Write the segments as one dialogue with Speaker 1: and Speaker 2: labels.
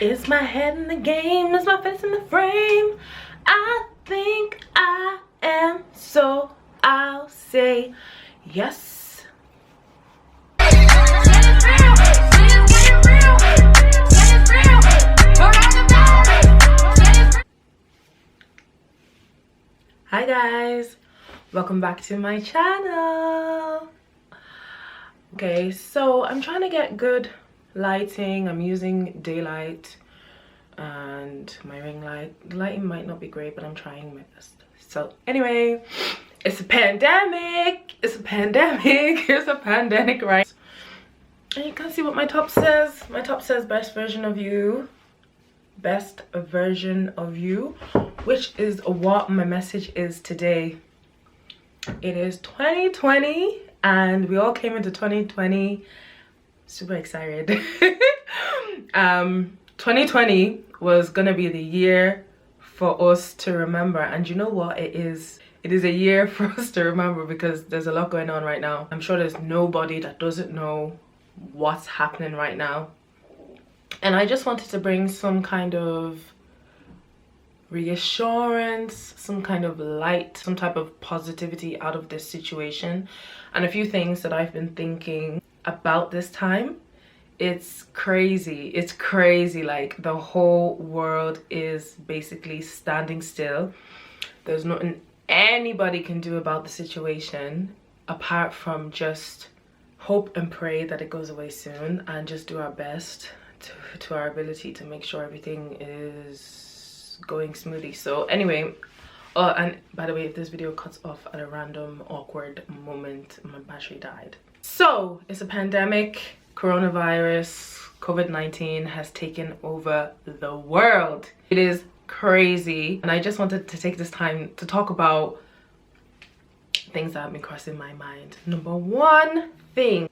Speaker 1: Is my head in the game? Is my face in the frame? I think I am, so I'll say yes. Hi guys, welcome back to my channel. Okay, so I'm trying to get good lighting. I'm using daylight and my ring light. The lighting might not be great, but I'm trying my best. So anyway, it's a pandemic. It's a pandemic. It's a pandemic, right? And you can see what my top says. My top says best version of you. Best version of you, which is what my message is today. It is 2020 and we all came into 2020 super excited. 2020 was gonna be the year for us to remember, and you know what, it is a year for us to remember because there's a lot going on right now. I'm sure there's nobody that doesn't know what's happening right now, and I just wanted to bring some kind of reassurance, some kind of light, some type of positivity out of this situation, and a few things that I've been thinking about this time. It's crazy. It's crazy. Like, the whole world is basically standing still. There's nothing anybody can do about the situation apart from just hope and pray that it goes away soon, and just do our best to our ability to make sure everything is going smoothly. So anyway, and by the way, if this video cuts off at a random awkward moment, my battery died. So it's a pandemic. Coronavirus, COVID-19 has taken over the world. It is crazy, and I just wanted to take this time to talk about things that have been crossing my mind. Number one thing,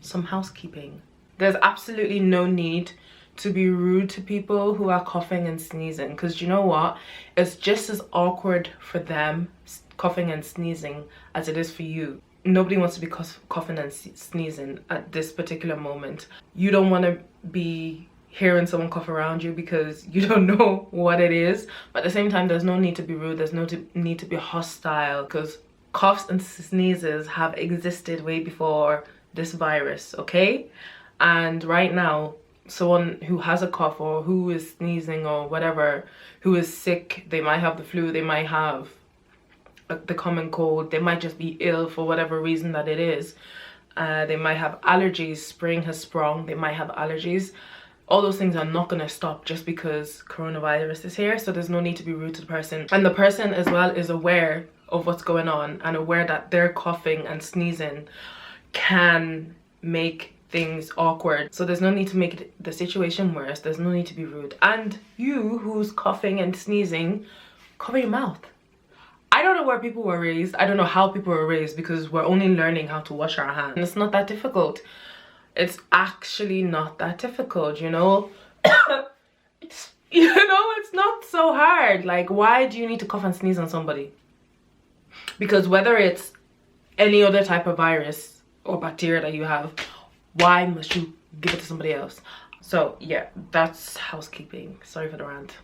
Speaker 1: some housekeeping. There's absolutely no need to be rude to people who are coughing and sneezing, because you know what, it's just as awkward for them coughing and sneezing as it is for you. Nobody wants to be coughing and sneezing at this particular moment. You don't want to be hearing someone cough around you because you don't know what it is, but at the same time, there's no need to be rude. There's no need to be hostile, because coughs and sneezes have existed way before this virus, okay? And right now, someone who has a cough or who is sneezing or whatever, who is sick, they might have the flu, they might have the common cold, they might just be ill for whatever reason that it is. They might have allergies, spring has sprung, they might have allergies. All those things are not going to stop just because coronavirus is here, so there's no need to be rude to the person. And the person as well is aware of what's going on and aware that their coughing and sneezing can make things awkward. So there's no need to make the situation worse. There's no need to be rude. And you who's coughing and sneezing, cover your mouth. I don't know where people were raised. I don't know how people were raised, because we're only learning how to wash our hands. And it's not that difficult. It's actually not that difficult, you know? It's not so hard. Like, why do you need to cough and sneeze on somebody? Because whether it's any other type of virus or bacteria that you have, why must you give it to somebody else? So yeah, that's housekeeping. Sorry for the rant.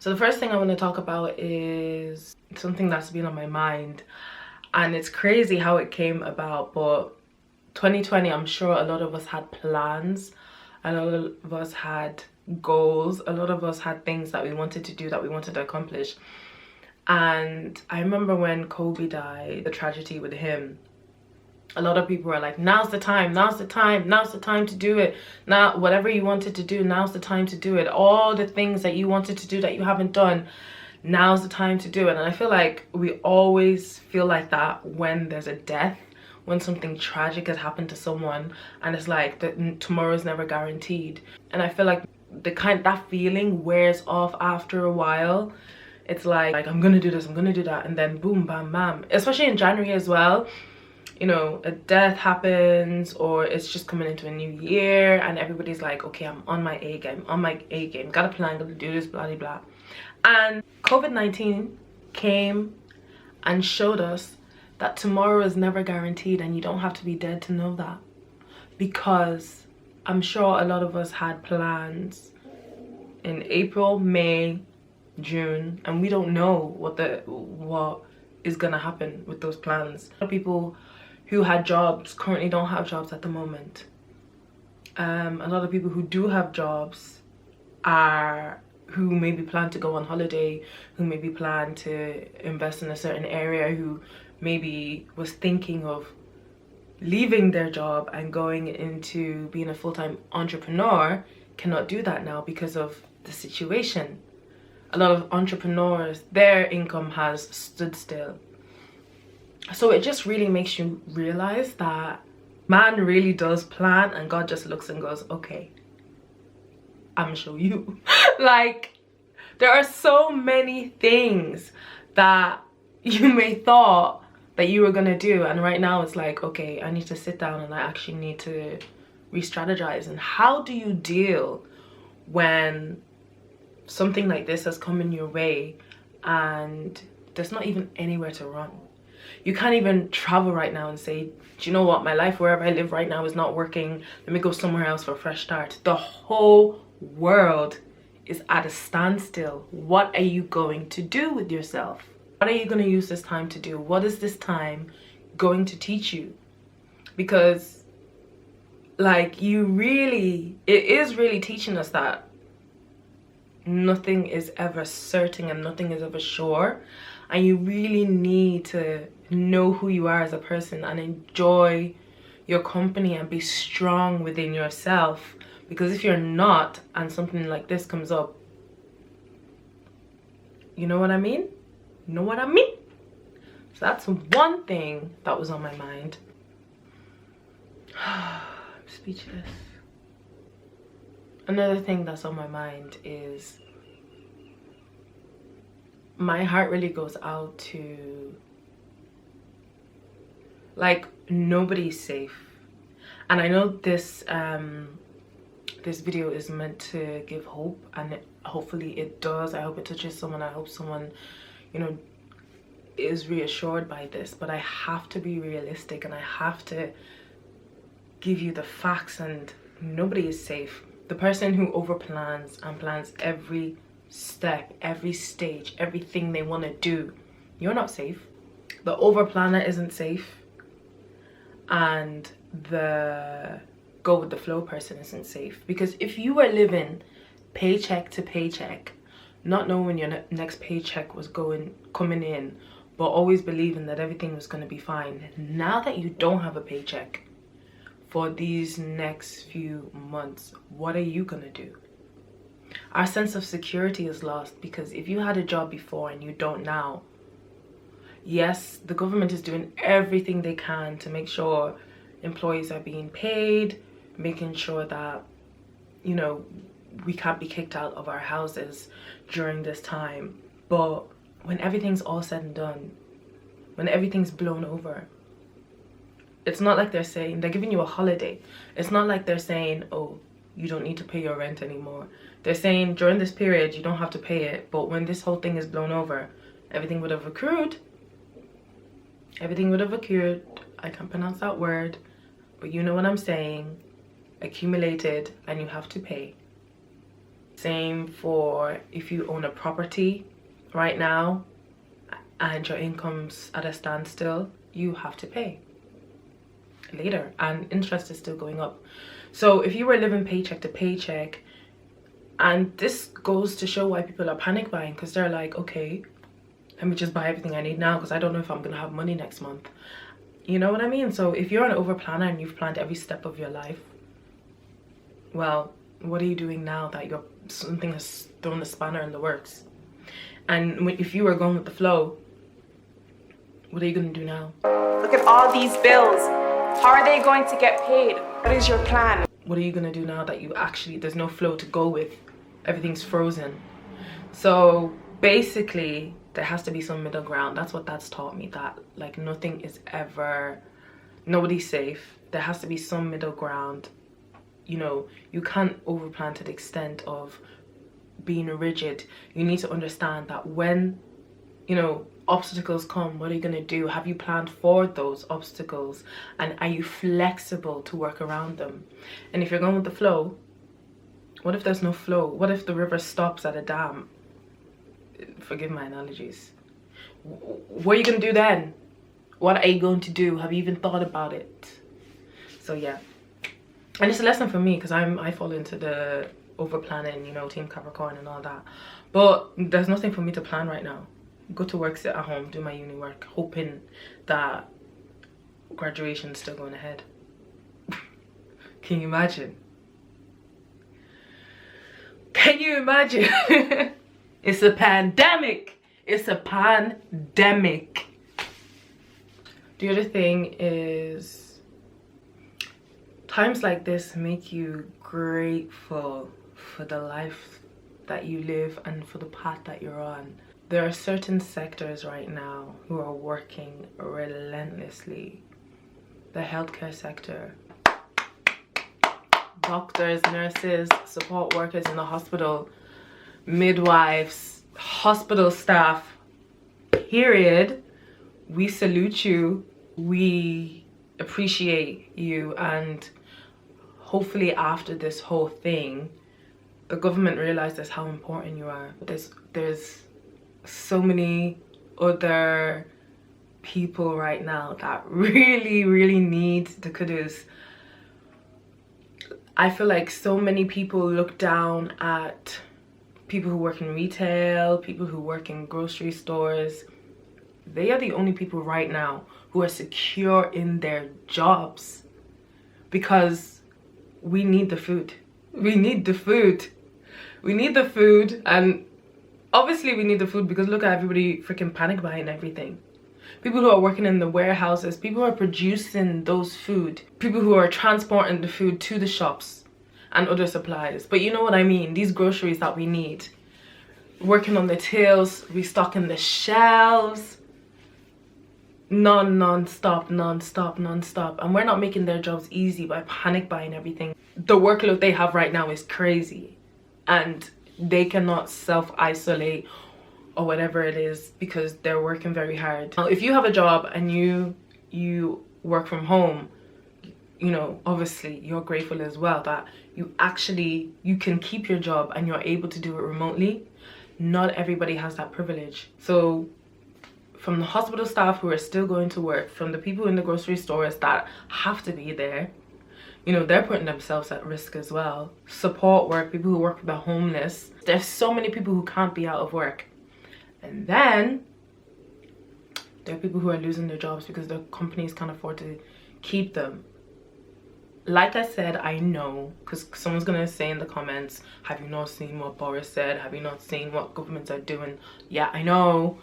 Speaker 1: So the first thing I want to talk about is something that's been on my mind, and it's crazy how it came about, but 2020, I'm sure a lot of us had plans, a lot of us had goals, a lot of us had things that we wanted to do, that we wanted to accomplish. And I remember when Kobe died, the tragedy with him, a lot of people were like, now's the time, now's the time, now's the time to do it. Now, whatever you wanted to do, now's the time to do it. All the things that you wanted to do that you haven't done, now's the time to do it. And I feel like we always feel like that when there's a death, when something tragic has happened to someone, and it's like tomorrow's never guaranteed. And I feel like that feeling wears off after a while. It's like I'm gonna do this, I'm gonna do that, and then boom, bam, bam. Especially in January as well. You know, a death happens, or it's just coming into a new year and everybody's like, okay, I'm on my A game, got a plan, gotta do this, blah blah blah. And COVID-19 came and showed us that tomorrow is never guaranteed, and you don't have to be dead to know that. Because I'm sure a lot of us had plans in April, May, June, and we don't know what is gonna happen with those plans. A lot of people who had jobs currently don't have jobs at the moment. A lot of people who do have jobs who maybe plan to go on holiday, who maybe plan to invest in a certain area, who maybe was thinking of leaving their job and going into being a full-time entrepreneur, cannot do that now because of the situation. A lot of entrepreneurs, their income has stood still. So it just really makes you realize that man really does plan, and God just looks and goes, okay, I'm gonna show you. Like, there are so many things that you may thought that you were gonna do, and right now it's like, okay, I need to sit down and I actually need to re-strategize. And how do you deal when something like this has come in your way and there's not even anywhere to run? You can't even travel right now and say, do you know what, my life wherever I live right now is not working, let me go somewhere else for a fresh start. The whole world is at a standstill. What are you going to do with yourself? What are you going to use this time to do? What is this time going to teach you? Because like, it is really teaching us that nothing is ever certain and nothing is ever sure, and you really need to know who you are as a person and enjoy your company and be strong within yourself. Because if you're not, and something like this comes up, you know what I mean? You know what I mean? So that's one thing that was on my mind. I'm speechless. Another thing that's on my mind is my heart really goes out to, like, nobody's safe. And I know this this video is meant to give hope, and hopefully it does. I hope it touches someone. I hope someone, you know, is reassured by this. But I have to be realistic, and I have to give you the facts, and nobody is safe. The person who overplans and plans every step, every stage, everything they want to do, you're not safe. The overplanner isn't safe, and the go with the flow person isn't safe. Because if you were living paycheck to paycheck, not knowing when your next paycheck was coming in, but always believing that everything was going to be fine, now that you don't have a paycheck for these next few months, what are you gonna do? Our sense of security is lost, because if you had a job before and you don't now, yes, the government is doing everything they can to make sure employees are being paid, making sure that, you know, we can't be kicked out of our houses during this time. But when everything's all said and done, when everything's blown over, it's not like they're giving you a holiday. It's not like they're saying, oh, you don't need to pay your rent anymore. They're saying during this period you don't have to pay it, but when this whole thing is blown over, everything would have accrued. Everything would have accrued. I can't pronounce that word, but you know what I'm saying. Accumulated, and you have to pay. Same for if you own a property right now and your income's at a standstill, you have to pay later, and interest is still going up. So if you were living paycheck to paycheck, and this goes to show why people are panic buying, because they're like, okay, let me just buy everything I need now because I don't know if I'm gonna have money next month. You know what I mean? So if you're an over planner and you've planned every step of your life, well, what are you doing now that something has thrown the spanner in the works? And if you were going with the flow, what are you gonna do now?
Speaker 2: Look at all these bills. How are they going to get paid? What is your plan?
Speaker 1: What are you gonna do now that there's no flow to go with? Everything's frozen. So basically, there has to be some middle ground. That's what that's taught me, that like nobody's safe. There has to be some middle ground. You know, you can't overplan to the extent of being rigid. You need to understand that when you know, obstacles come, what are you going to do? Have you planned for those obstacles? And are you flexible to work around them? And if you're going with the flow, what if there's no flow? What if the river stops at a dam? Forgive my analogies. What are you going to do then? What are you going to do? Have you even thought about it? So yeah. And it's a lesson for me because I fall into the over planning, you know, Team Capricorn and all that. But there's nothing for me to plan right now. Go to work, sit at home, do my uni work, hoping that graduation's still going ahead. Can you imagine? Can you imagine? It's a pandemic. It's a pandemic. The other thing is, times like this make you grateful for the life that you live and for the path that you're on. There are certain sectors right now who are working relentlessly. The healthcare sector, doctors, nurses, support workers in the hospital, midwives, hospital staff, period. We salute you. We appreciate you, and hopefully after this whole thing, the government realizes how important you are. There's so many other people right now that really need the kudos. I feel like so many people look down at people who work in retail, people who work in grocery stores. They are the only people right now who are secure in their jobs, because we need the food. We need the food. We need the food, and obviously we need the food because look at everybody freaking panic buying everything. People who are working in the warehouses, people who are producing those food, people who are transporting the food to the shops and other supplies. But you know what I mean, these groceries that we need. Working on the tills, restocking the shelves, non-stop. And we're not making their jobs easy by panic buying everything. The workload they have right now is crazy, and they cannot self-isolate or whatever it is because they're working very hard. Now, if you have a job and you work from home, you know, obviously you're grateful as well that you can keep your job and you're able to do it remotely. Not everybody has that privilege. So from the hospital staff who are still going to work, from the people in the grocery stores that have to be there, you know, they're putting themselves at risk as well. Support work, people who work with the homeless. There's so many people who can't be out of work. And then there are people who are losing their jobs because their companies can't afford to keep them. Like I said, I know, because someone's going to say in the comments, have you not seen what Boris said? Have you not seen what governments are doing? Yeah, I know.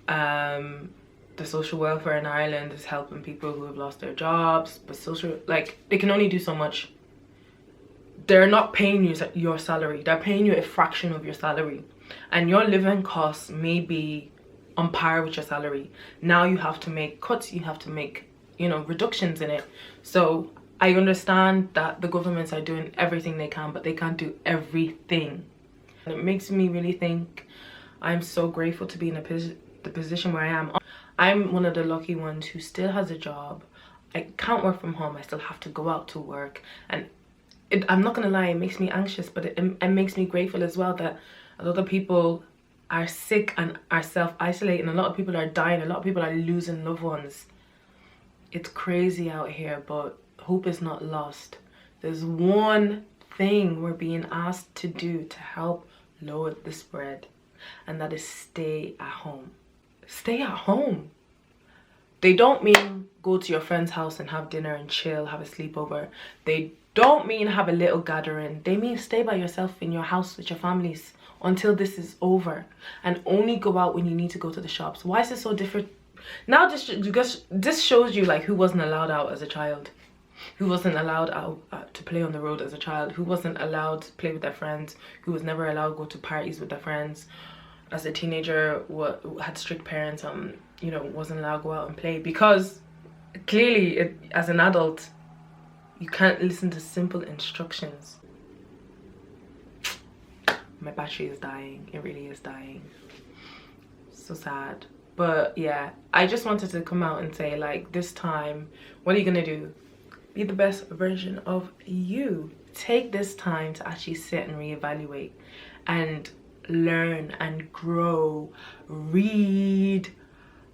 Speaker 1: The social welfare in Ireland is helping people who have lost their jobs, but they can only do so much. They're not paying you your salary. They're paying you a fraction of your salary, and your living costs may be on par with your salary. Now you have to make cuts, you have to make, you know, reductions in it. So I understand that the governments are doing everything they can, but they can't do everything. And it makes me really think I'm so grateful to be in the position where I am. I'm one of the lucky ones who still has a job. I can't work from home. I still have to go out to work, and I'm not gonna lie, it makes me anxious, but it makes me grateful as well that a lot of people are sick and are self-isolating. A lot of people are dying. A lot of people are losing loved ones. It's crazy out here, but hope is not lost. There's one thing we're being asked to do to help lower the spread, and that is stay at home. Stay at home. They don't mean go to your friend's house and have dinner and chill, have a sleepover. They don't mean have a little gathering. They mean stay by yourself in your house with your families until this is over, and only go out when you need to go to the shops. Why is it so different? Now this shows you like who wasn't allowed out as a child, who wasn't allowed out to play on the road as a child, who wasn't allowed to play with their friends, who was never allowed to go to parties with their friends. As a teenager, had strict parents, you know, wasn't allowed to go out and play because clearly, as an adult, you can't listen to simple instructions. My battery is dying. It really is dying. So sad. But yeah, I just wanted to come out and say, like, this time, what are you gonna do? Be the best version of you. Take this time to actually sit and reevaluate and learn and grow, read,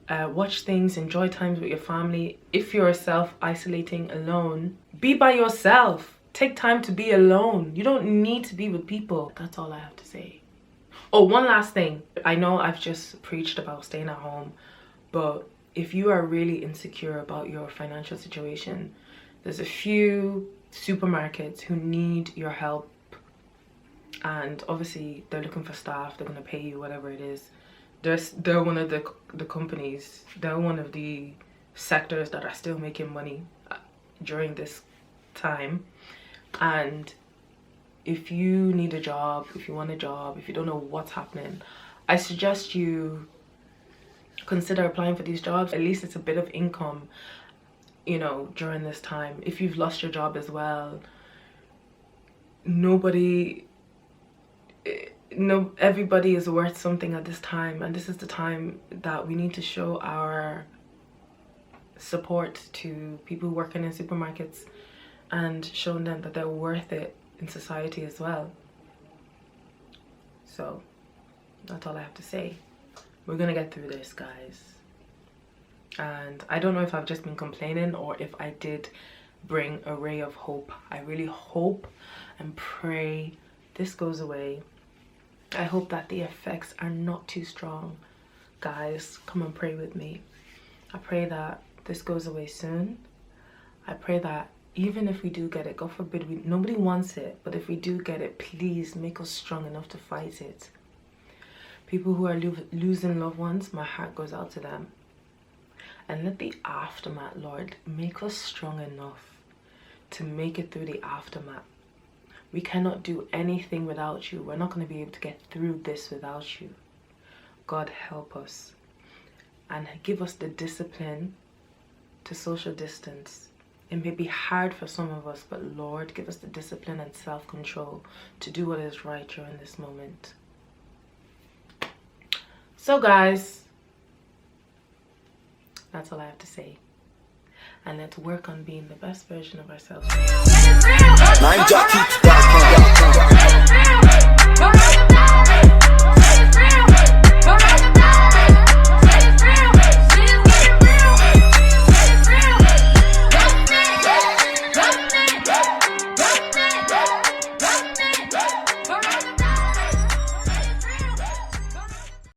Speaker 1: watch things, enjoy times with your family. If you're self-isolating alone, be by yourself. Take time to be alone. You don't need to be with people. That's all I have to say. Oh, one last thing. I know I've just preached about staying at home, but if you are really insecure about your financial situation, there's a few supermarkets who need your help, and obviously they're looking for staff. They're going to pay you whatever it is. They're one of the companies, they're one of the sectors that are still making money during this time. And if you need a job, if you want a job, if you don't know what's happening, I suggest you consider applying for these jobs. At least it's a bit of income, you know, during this time. If you've lost your job as well, everybody is worth something at this time, and this is the time that we need to show our support to people working in supermarkets and showing them that they're worth it in society as well. So that's all I have to say. We're gonna get through this, guys. And I don't know if I've just been complaining or if I did bring a ray of hope. I really hope and pray this goes away. I hope that the effects are not too strong. Guys, come and pray with me. I pray that this goes away soon. I pray that even if we do get it, God forbid, nobody wants it, but if we do get it, please make us strong enough to fight it. People who are losing loved ones, my heart goes out to them. And let the aftermath, Lord, make us strong enough to make it through the aftermath. We cannot do anything without you. We're not going to be able to get through this without you. God, help us and give us the discipline to social distance. It may be hard for some of us, but Lord, give us the discipline and self-control to do what is right during this moment. So guys, that's all I have to say. And let's work on being the best version of ourselves.